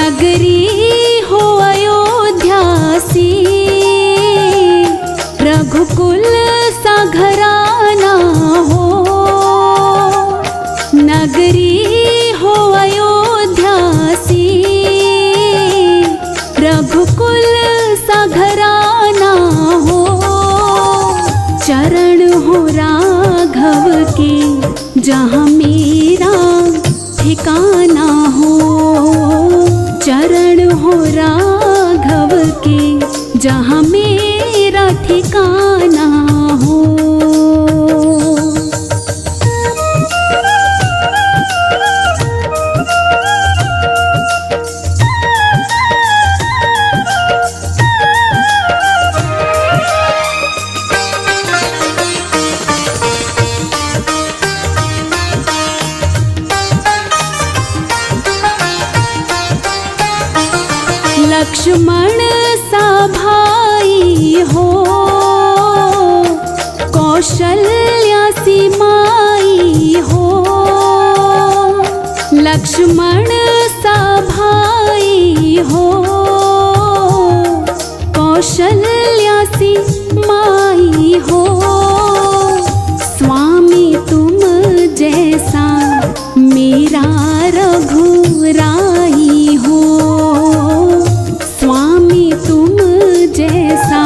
नगरी हो अयोध्या सी, रघुकुल सा घराना हो। नगरी हो अयोध्या सी, रघुकुल सा घराना हो। चरण हो राघव के जहाँ मेरा ठिकाना हो। चरण हो राघव के जहाँ मेरा ठिकाना हो। लक्ष्मण सा भाई हो, कौशल्या सी माई हो। लक्ष्मण सा भाई हो, कौशल्या सी माई हो। स्वामी तुम जैसा मेरा रघुराई हो। स्वामी तुम जैसा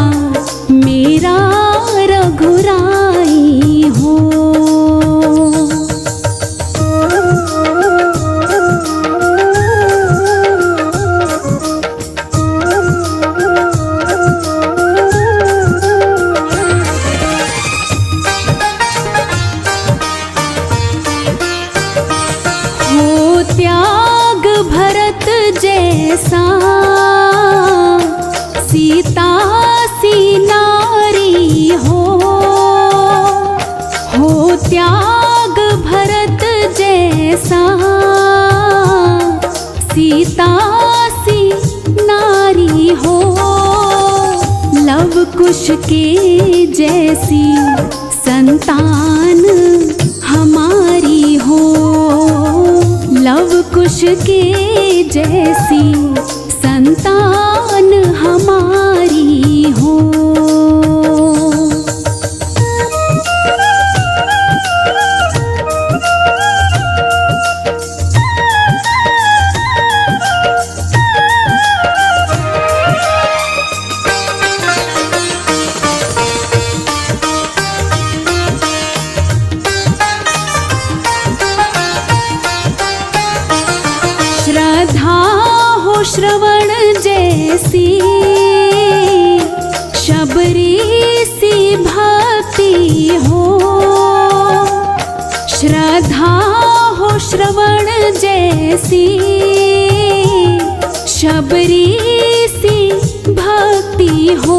मेरा रघुराई हो। हो त्याग भरत जैसा, सीता सी नारी हो। हो त्याग भरत जैसा, सीता सी नारी हो। लव कुश के जैसी संतान हमारी हो। लव कुश के जैसी संतान हमारी हो। श्रद्धा हो श्रवण जैसी, शबरी सी भक्ति हो। श्रद्धा हो श्रवण जैसी, शबरी सी भक्ति हो।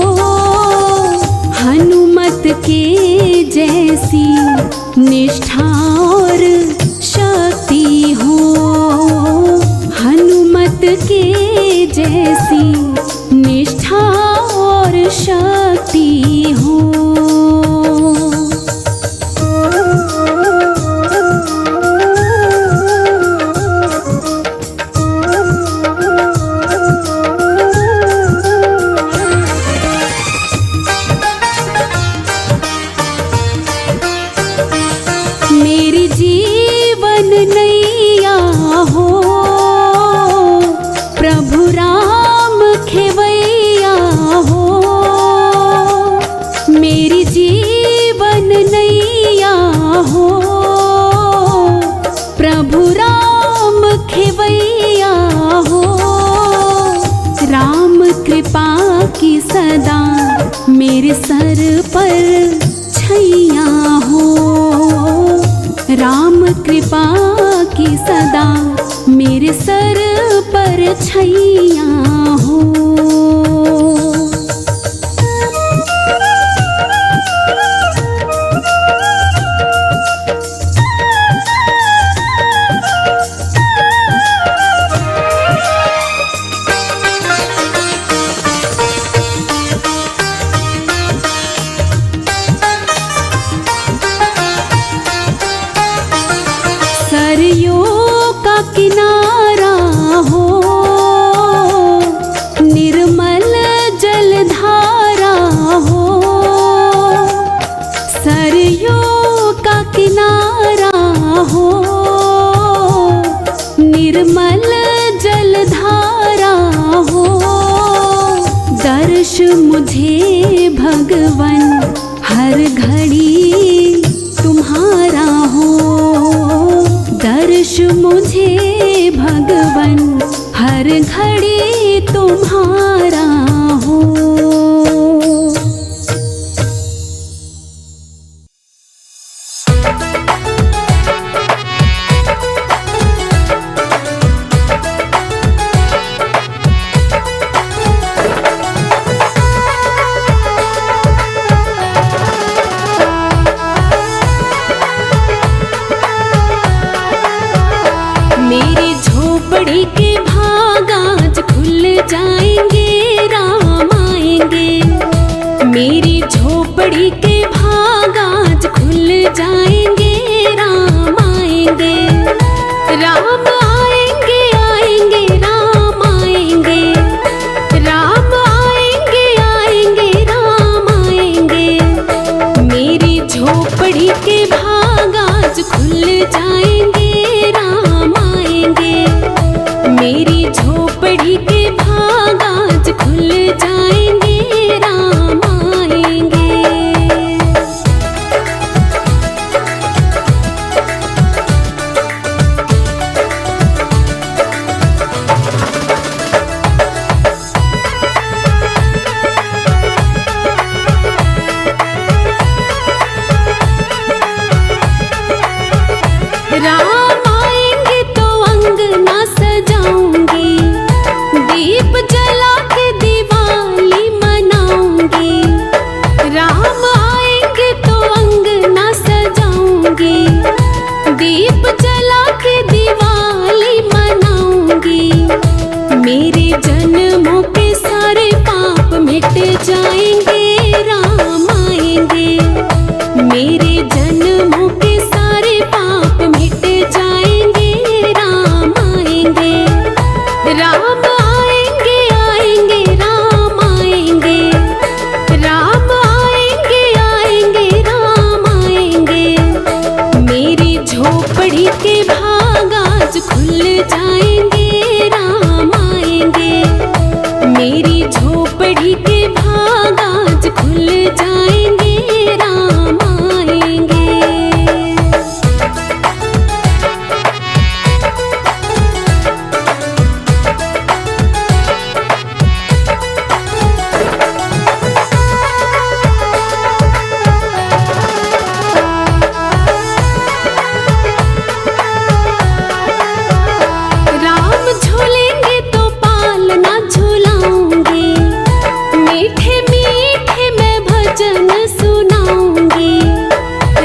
हनुमत के जैसी निष्ठा और शक्ति हो। हनुमत के जैसी निष्ठा और शक्ति हो। मेरी जीवन नैया हो, प्रभु राम खेवैया हो। मेरी जीवन नैया हो, प्रभु राम खेवैया हो। राम कृपा की सदा मेरे सर पर छैया हो। राम कृपा की सदा मेरे सर पर छैया हो। सरयू का किनारा हो, निर्मल जलधारा हो। दर्श मुझे भगवन हर घड़ी तुम्हारा हो। दर्श मुझे भगवन हर घड़ी तुम्हारा हो। मेरी झोपड़ी के भाग आज खुल जाएंगे, राम आएंगे। मेरी झोपड़ी के भाग आज खुल जाएंगे, राम आएंगे। राम आएंगे आएंगे राम आएंगे। राम आएंगे आएंगे राम आएंगे। मेरी झोपड़ी के भाग आज खुल जाएंगे, राम आएंगे। मेरी झोपड़ी के भाग आज खुल जाएंगे, राम आएंगे। राम आएंगे तो अंगना सजाऊंगी, दीप जला के दिवाली मनाऊंगी। राम आएंगे तो अंगना सजाऊंगी, दीप जला के दिवाली मनाऊंगी। मेरे जन्मों के सारे पाप मिट जाएंगे, राम आएंगे। मेरे जन्मों के सारे पाप मिट जाएंगे, राम आएंगे। राम आएंगे आएंगे राम आएंगे। राम आएंगे आएंगे राम आएंगे। मेरी झोपड़ी के भाग आज खुल जाएंगे, राम आएंगे। मेरी झोपड़ी के भाग आज खुल जाएंगे, राम आएंगे। राम झूलेंगे तो पालना झूलाऊंगी, मीठे मीठे मैं भजन सुनाऊंगी।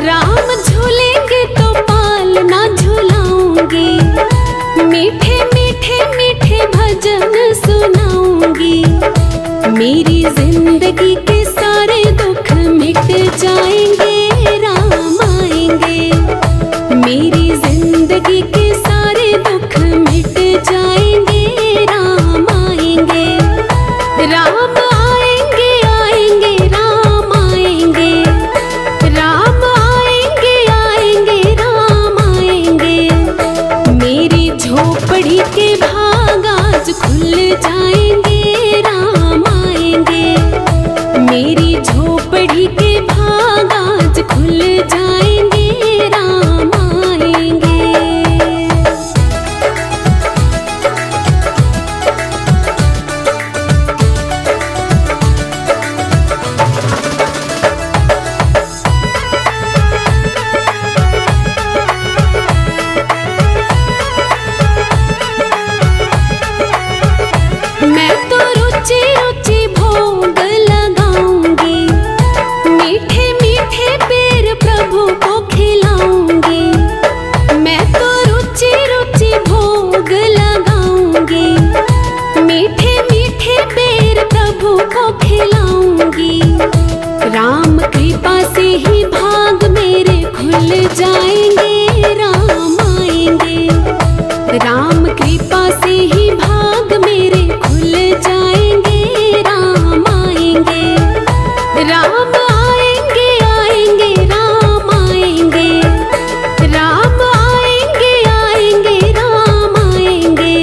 राम झूलेंगे तो पालना झूलाऊंगी, मीठे मीठे मीठे भजन सुनाऊंगी। मेरी जिंदगी के सारे दुख मिट जाएंगे, राम आएंगे। मेरी जिंदगी के सारे दुख मिट जाएंगे, राम आएंगे। राम आएंगे आएंगे राम आएंगे। राम आएंगे आएंगे राम आएंगे। मेरी झोपड़ी के भाग आज खुल जाएंगे, राम आएंगे। मेरी झोपड़ी के भाग आज खुल जाएंगे, राम आएंगे। मैं तो रुचि रुचि भोग लगाऊंगी, मीठे मीठे पेड़ प्रभु को खिलाऊंगी। मैं तो रुचि रुचि भोग लगाऊंगी, मीठे मीठे पेड़ प्रभु को खिलाऊंगी। राम कृपा से ही भाग मेरे खुल जाएंगे, राम आएंगे। राम कृपा से ही भाग मेरे खुल जाएंगे, राम आएंगे। राम आएंगे आएंगे राम आएंगे। राम आएंगे आएंगे राम आएंगे।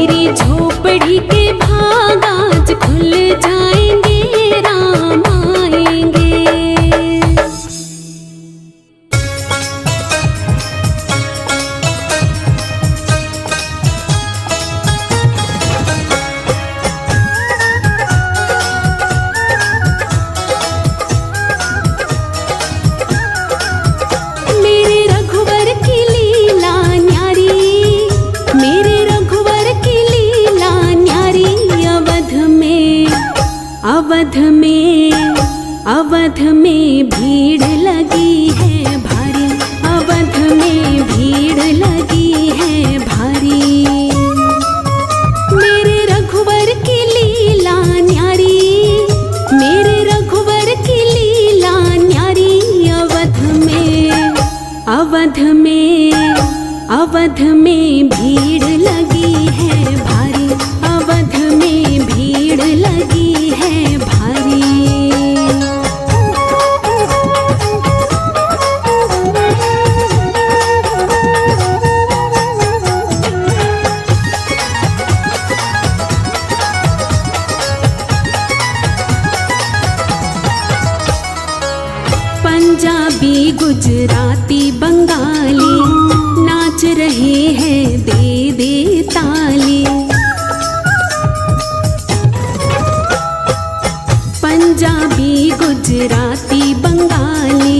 मेरी झोपड़ी के भाग आज खुल जाएंगे, राम आएंगे। मेरे रघुवर की लीला न्यारी, मेरे रघुवर की लीला न्यारी। अवध में, अवध में, अवध में भीड़ लगी है भारी, अवध में भीड़ लगी है भारी। मेरे रघुवर की लीला न्यारी, मेरे रघुवर की लीला न्यारी। अवध में, अवध में, अवध में भीड़ लगी है भारी, अवध में भीड़ लगी है भारी। पंजाबी गुजराती बंगाली नाच रहे हैं दे दे ताली। पंजाबी गुजराती बंगाली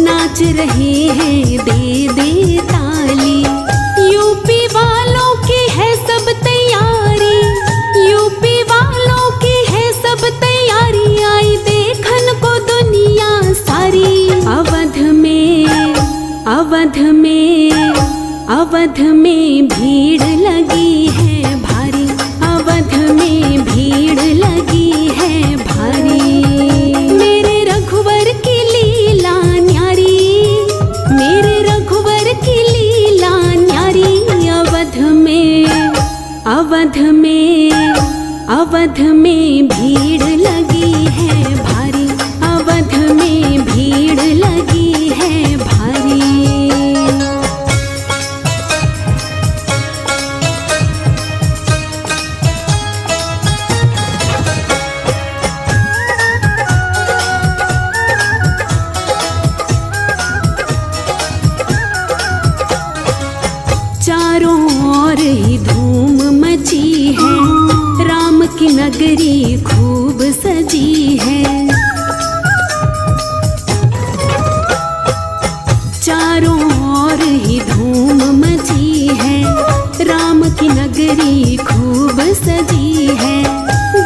नाच रहे हैं दे दे ताली। यूपी वालों की है सब तैयारी, यूपी वालों की है सब तैयारी। आई देखन को दुनिया सारी। अवध में, अवध में, अवध में भीड़ लगी है भारी, अवध में भीड़ लगी है भारी। मेरे रघुवर की लीला न्यारी, मेरे रघुवर की लीला न्यारी। अवध में, अवध में, अवध में भीड़ लगी है भारी, अवध में भीड़ लगी है भारी। चारों ओर ही धूम मची है, राम की नगरी खूब सजी है। चारों ओर ही धूम मची है, राम की नगरी खूब सजी है।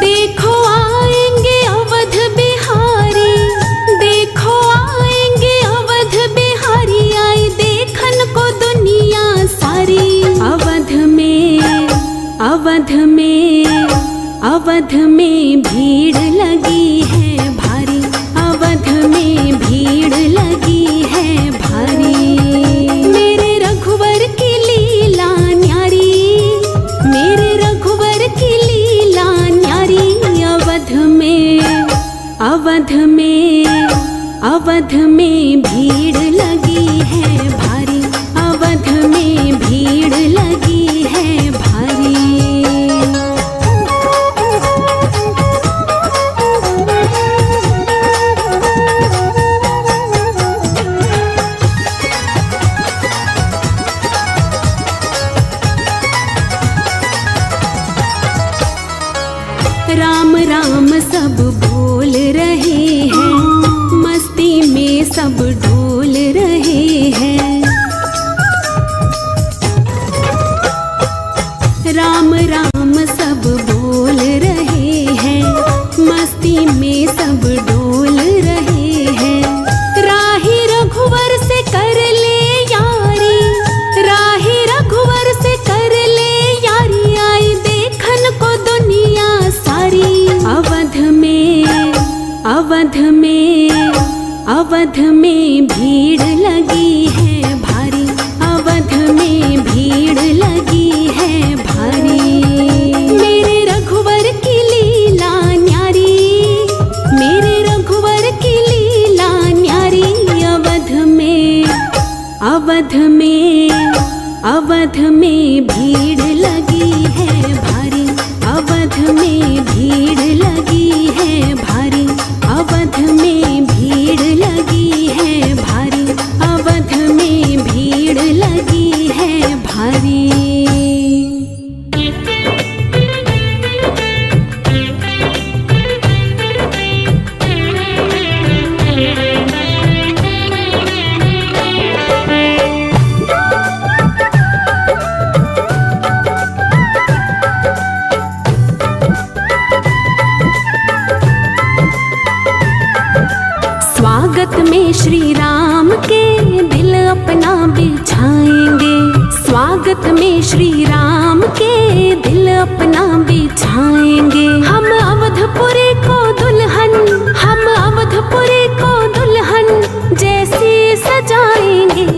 देखो आएंगे अवध बिहारी, देखो आएंगे अवध बिहारी। आई देखन को दुनिया सारी। अवध में, अवध में, अवध में भीड़ लगी है भारी, अवध में भीड़ लगी है भारी। मेरे रघुवर की लीला न्यारी, मेरे रघुवर की लीला न्यारी। अवध में, अवध में, अवध में भीड़ लगी है भारी, अवध में भीड़ लगी है भारी। राम राम सब बोल रहे हैं, मस्ती में सब डोल रहे हैं। राम राम सब बोल रहे हैं, मस्ती में सब डोल रहे हैं। राही रघुवर से कर ले यारी, राही रघुवर से कर ले यारी। आई देखन को दुनिया सारी। अवध में, अवध में, अवध में भीड़ लगी है भारी, अवध में भीड़ लगी है भारी। मेरे रघुवर की लीला न्यारी, मेरे रघुवर की लीला न्यारी। अवध में, अवध में, अवध में भीड़ लगी है भारी, अवध में भीड़ लगी है भारी, अवध में भीड़ लगी है भारी, अवध में भीड़ लगी है भारी। स्वागत में श्री राम के दिल अपना बिछाएंगे, स्वागत में श्री राम के दिल अपना बिछाएंगे। हम अवधपुरी को दुल्हन, हम अवधपुरी को दुल्हन जैसी सजाएंगे।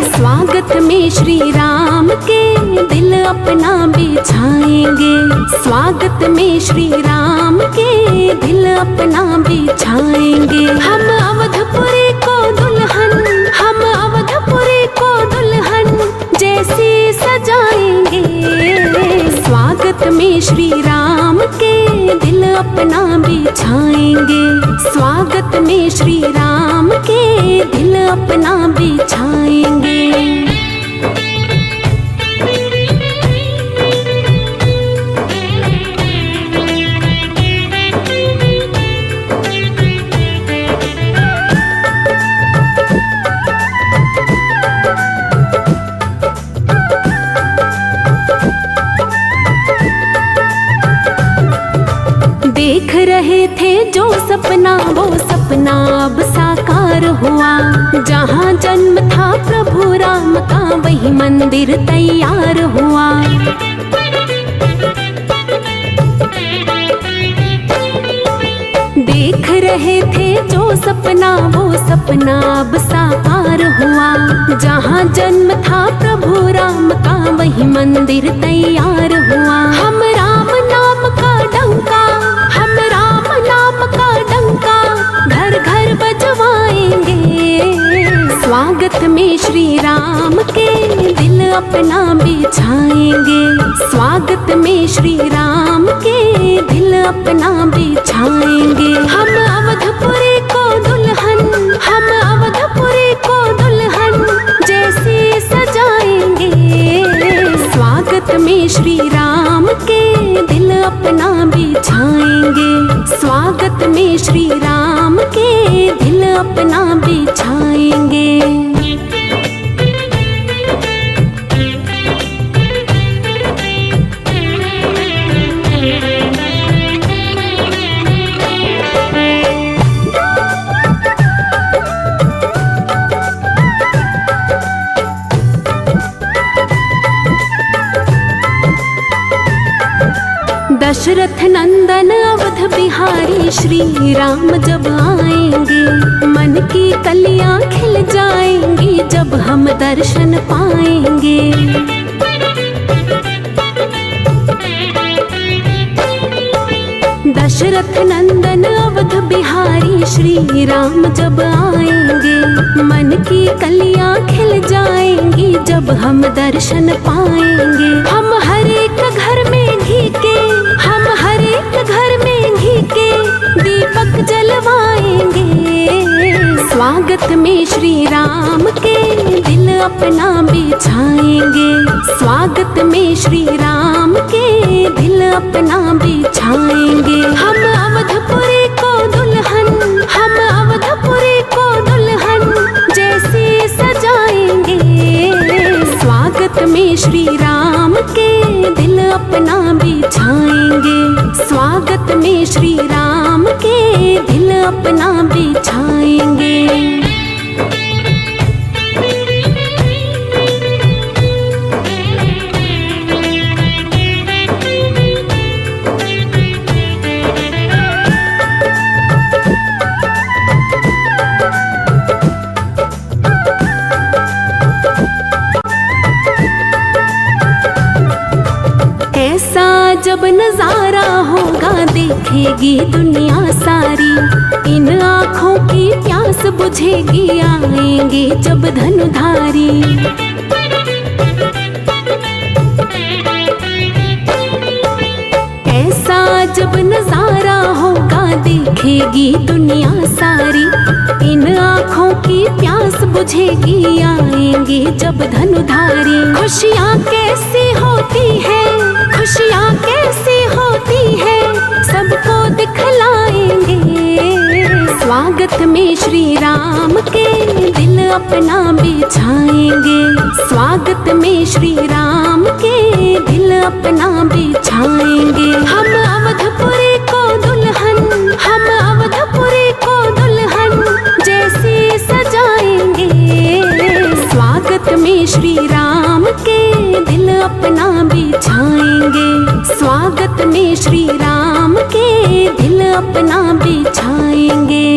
स्वागत में श्री राम के दिल अपना बिछाएंगे, स्वागत में श्री राम के दिल अपना बिछाएंगे। हम अवधपुरी को दुल्हन, हम अवधपुरी को दुल्हन जैसी सजाएंगे। स्वागत में श्री राम के दिल अपना बिछाएंगे, स्वागत में श्री राम के दिल अपना बिछाएंगे। देख रहे थे जो सपना वो सपना अब साकार हुआ। जहाँ जन्म था प्रभु राम का वही मंदिर तैयार हुआ। देख रहे थे जो सपना वो सपना अब साकार हुआ। जहाँ जन्म था प्रभु राम का वही मंदिर तैयार हुआ। हम राम नाम का डंका, हम राम नाम का डंका घर घर बजवाएंगे। स्वागत में श्री राम के दिल अपना बिछाएंगे, स्वागत में श्री राम के दिल अपना बिछाएंगे। हम अवधपुरी को दुल्हन, हम अवधपुरी को दुल्हन जैसी सजाएंगे। स्वागत में श्री राम के दिल अपना बिछाएंगे, स्वागत में श्री राम के दिल अपना बिछाएंगे। दशरथ नंदन अवध बिहारी श्री राम जब आएंगे, मन की कलियां खिल जाएंगी जब हम दर्शन पाएंगे। दशरथ नंदन अवध बिहारी श्री राम जब आएंगे, मन की कलियां खिल जाएंगी जब हम दर्शन पाएंगे। हम हर एक घर में घी के, हम हर एक घर में घी के दीपक जलवाएंगे। स्वागत में श्री राम के दिल अपना बिछाएंगे, स्वागत में श्री राम के दिल अपना बिछाएंगे। हम अवधपुरी को दुल्हन, हम अवधपुरी को दुल्हन जैसी सजाएंगे। स्वागत में श्री राम के दिल अपना बिछाएंगे, स्वागत में श्री राम के दिल अपना बिछाएंगे। जब नजारा होगा देखेगी दुनिया सारी, इन आँखों की प्यास बुझेगी आएंगे जब धनुधारी। ऐसा जब नजारा होगा देखेगी दुनिया सारी, इन आँखों की प्यास बुझेगी आएंगे जब धनुधारी। खुशियाँ कैसी होती है, खुशियाँ कैसी होती है, सबको दिखलाएंगे। स्वागत में श्री राम के दिल अपना बिछाएंगे, स्वागत में श्री राम के दिल अपना बिछाएंगे। हम अवधपुरी को दुल्हन, हम अवधपुरी को दुल्हन जैसे सजाएंगे। स्वागत में श्री राम के दिल अपना बिछाएंगे, स्वागत में श्री राम के दिल अपना बिछाएंगे।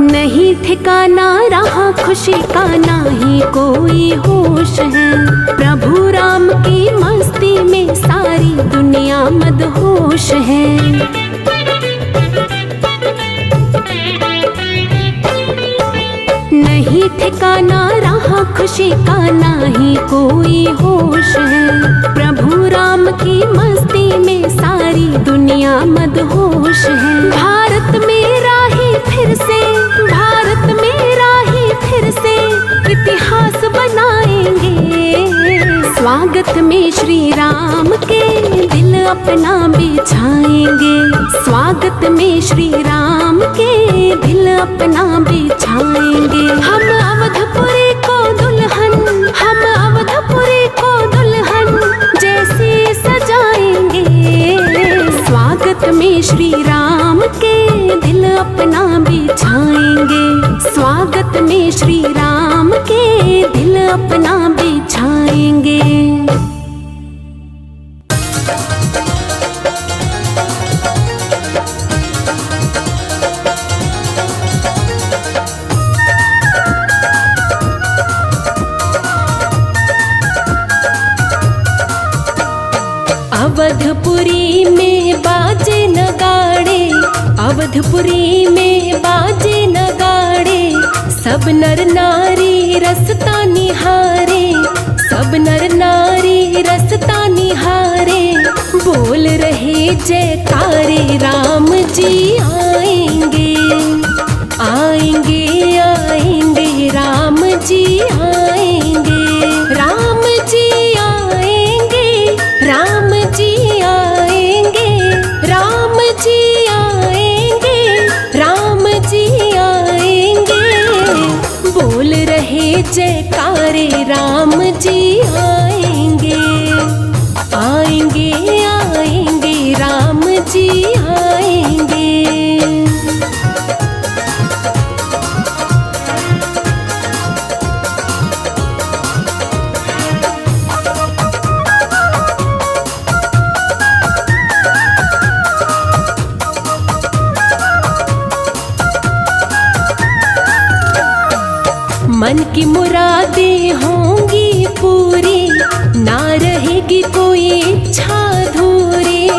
नहीं ठिकाना रहा खुशी का, ना ही कोई होश है। प्रभु राम की मस्ती में सारी दुनिया मदहोश है। नहीं ठिकाना रहा खुशी का, ना ही कोई होश है। प्रभु राम की मस्ती में सारी दुनिया मदहोश है। भारत मेरा ही फिर से, भारत मेरा ही फिर से इतिहास बनाएंगे। स्वागत में श्री राम के दिल अपना बिछाएंगे, स्वागत में श्री राम के दिल अपना बिछाएंगे। हम अवधपुरी को दुल्हन, हम अवधपुरी को दुल्हन जैसे सजाएंगे। स्वागत में श्री राम के दिल अपना बिछाएंगे, स्वागत में श्री राम के दिल अपना बिछाएंगे। अवधपुरी में बाजे नगाड़े, अवधपुरी में बाजे नगाड़े, सब नर नारी रसता निहारे, सब नर नारी रसता निहारे। बोल रहे जयकारे राम जी आएंगे, आएंगे आएंगे राम जी आएंगे, राम जी आएंगे, राम जी आएंगे, राम जी आएंगे, राम जी आएंगे। बोल रहे जयकारे राम जी आएंगे, आएंगे आएंगे राम जी आएंगे। मन की मुरादें होंगी पूरी, ना रहेगी कोई इच्छा अधूरी।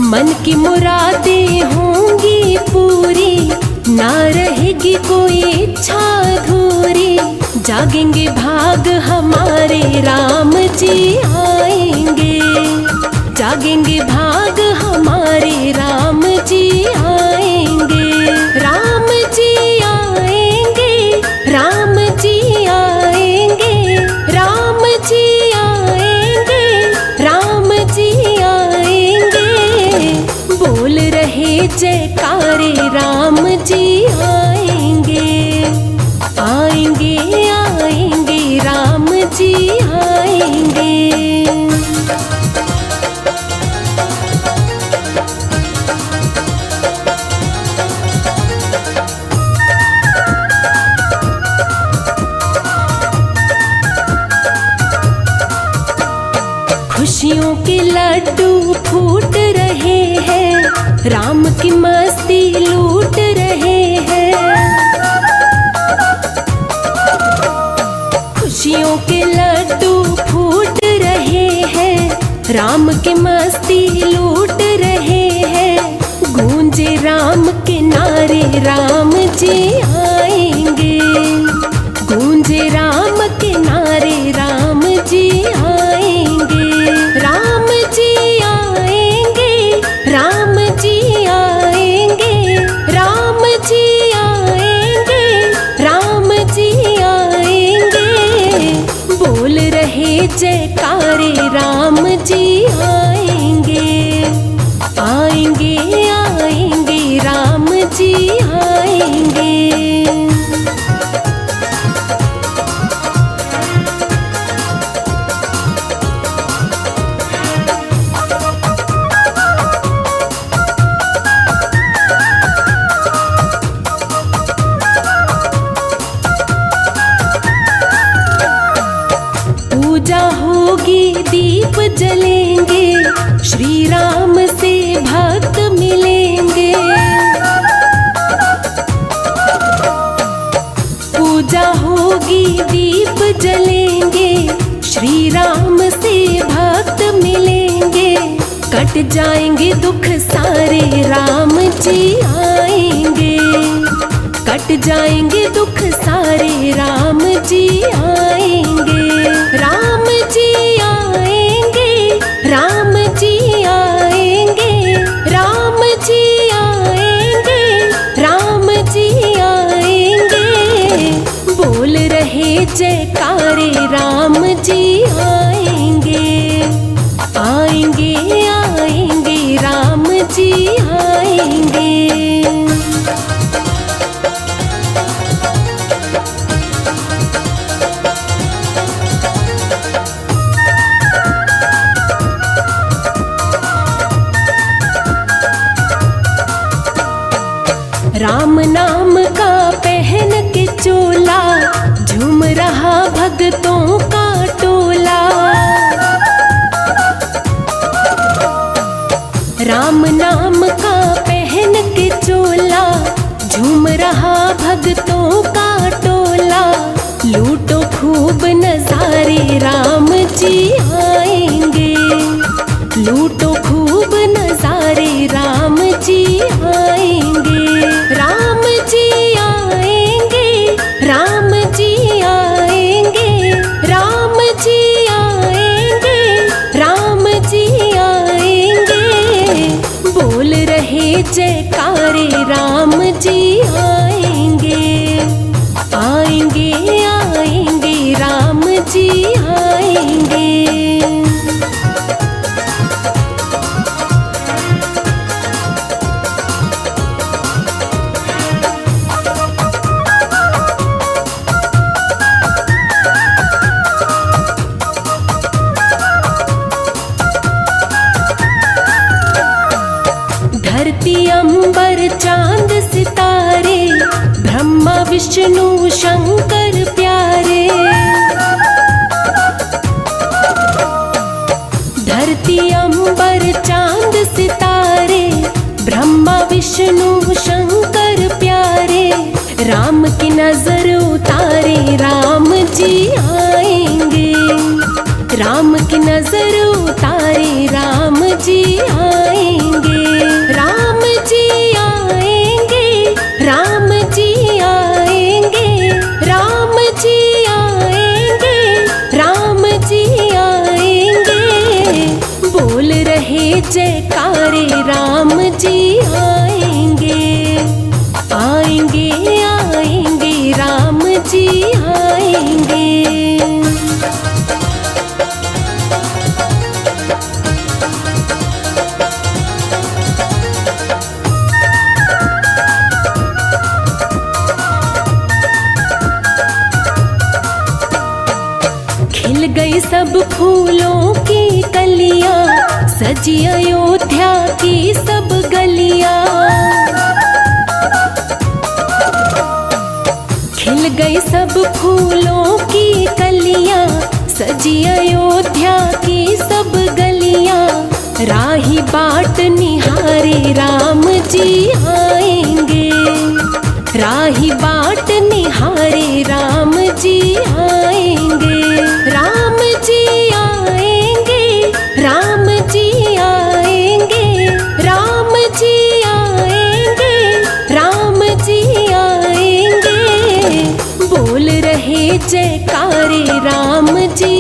मन की मुरादें होंगी पूरी, ना रहेगी कोई इच्छा अधूरी। जागेंगे भाग हमारे राम जी आएंगे, जागेंगे भाग हमारे राम जी आएंगे, राम जी आएंगे, राम जी आएंगे, राम जी आएंगे, राम जी आएंगे। बोल रहे जयकारे राम जी आएंगे, आएंगे आएंगे राम जी आएंगे। खुशियों के लड्डू फूट रहे हैं, की मस्ती लूट रहे हैं। खुशियों के लड्डू फूट रहे हैं, राम की मस्ती लूट रहे हैं। गूंजे राम के नारे, राम जी आएंगे। गूंजे राम के नारे, राम जी आएंगे। राम जी आएंगे, राम जी आएंगे, राम जी आएंगे, राम जी आएंगे। बोल रहे जयकारे, राम जी आएंगे। आएंगे आएंगे, राम जी आएंगे। पूजा होगी, दीप जलेंगे, श्री राम से भक्त मिलेंगे। पूजा होगी, दीप जलेंगे, श्री राम से भक्त मिलेंगे। कट जाएंगे दुख सारे, राम जी आएंगे। कट जाएंगे दुख सारे, राम जी आएंगे। राम जी आएंगे, राम जी आएंगे, राम जी आएंगे, राम जी आएंगे। बोल रहे जयकारे, राम जी आएंगे। आएंगे आएंगे, राम जी आएंगे। राम नाम का पहन के चोला, झूम रहा भक्तों का टोला। राम नाम का पहन के चोला, झूम रहा भक्तों का टोला। लूटो खूब नजारे, राम जी आएंगे। लूटो खूब नजारे, राम जी आएंगे। राम जी आएंगे, राम जी आएंगे, राम जी आएंगे, राम जी आएंगे। बोल रहे जयकारे, राम जी आएंगे। आएंगे आएंगे, राम जी आएंगे। धरती अंबर चांद सितारे, ब्रह्मा विष्णु शंकर प्यारे। धरती अंबर चांद सितारे, ब्रह्मा विष्णु शंकर प्यारे। राम की नजर उतारे, राम जी आएंगे। राम की नजर उतारे, राम जी आएंगे। राम जी आएंगे, राम जी आएंगे, राम जी आएंगे, राम जी आएंगे। बोल रहे जयकारे, राम जी आएंगे। आएंगे आएंगे, राम जी आएंगे। खिल गई सब फूलों की कलियां, सजी अयोध्या की सब गलियां। खिल गई सब फूलों की कलियां, सजी अयोध्या की सब गलियां। राही बाट निहारे, राम जी जयकारे राम जी